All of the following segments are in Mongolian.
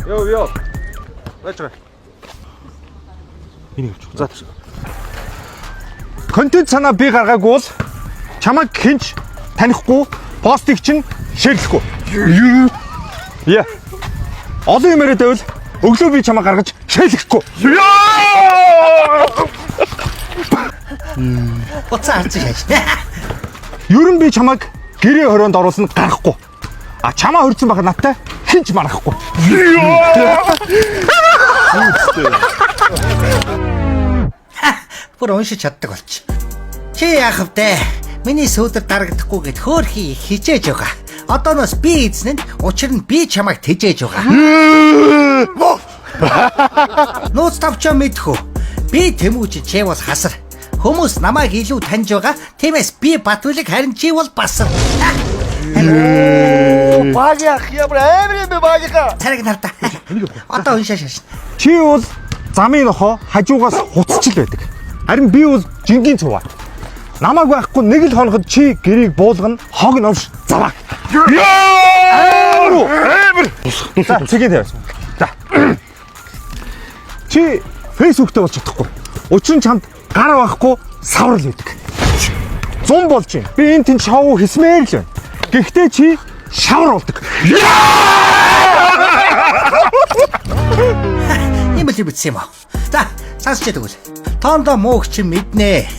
Ёо. Бачгаа. Энийг авчих. За. Контент санаа би гаргаагүй бол чамайг хинч танихгүй, постыг чинь шеэрлэхгүй. Яа. Олон юм яриад байвал өглөө би чамайг гаргаж шеэрлэхгүй. Уцаа авчих яаж. Ер нь би чамайг гэрээ хорионд оруулсан гарахгүй. А чамаа хорьсон байхад надтай хинч марахгүй. Бүр уншиж чаддаг болч. Чи яах вэ? Миний сүүдэр дарагдахгүй гэд хөөхий хичээж байгаа. Одооноос би эзнэ учир нь би чамайг тэжээж байгаа. Нууц тавчаа мэдхүү. Би Тэмүүж чи бол хасар. Хүмүүс намайг илүү таньж байгаа. Тиймээс би Батүлэг харин чи бол басар. Багях ямар багиха. Цариг нарта. Одоо уншаа шашна. Чи бол замын нохоо хажуугаас хуцчил байдаг. Харин би бол жингийн цуваа. Намайг байхгүй нэг л хоноход чи гэрийг буулгана, хог номш заваа. За, цэгийн тавьсан. За. Чи фэйсбүүктэй болж чадахгүй. Учир нь чамд гар байхгүй саврал байдаг. Зун болж байна. Би энэ тэн шоу хийсмээр л байна. Гэхдээ чи шавар болдог. Ийм л бичсэн юм аа. За, сонсч яддаг үл. Тоондоо муух чи мэднэ.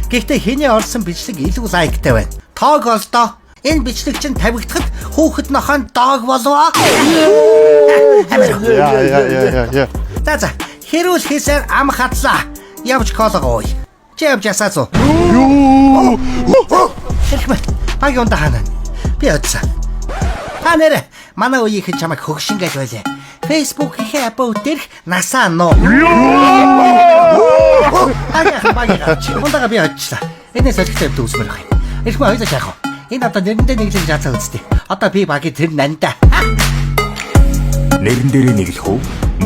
Гэхдээ хэний орсон бичлэг илүү лайктай байна. Тоог олдоо. Энэ бичлэг чинь тавигдахад хүүхэд нохоон доог болов. Яа. За. Хэрүүл хийсээр ам хатлаа. Явж кологоо. Чи явж ясаацуу. Хэрхмэ. Багийн унда ханаа. Би өдсөн. Та нэрэ манай үеийнхэн чамайг хөгшингээд байлаа. Facebook-ийн апп дээр насаа ноо. Багийн ундага би очсон. Энэ солигтой явд үзмэр байх. Эрхмэ хоёлаа яах вэ? Энэ одоо нэрэндээ нэглэж яацаа үзтээ. Одоо би багийн тэр нандаа. Нэрэн дээрээ нэглэх үү?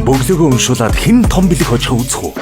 Бөглөгөө уншуулад хэн том бэлэг хожих үзэх үү?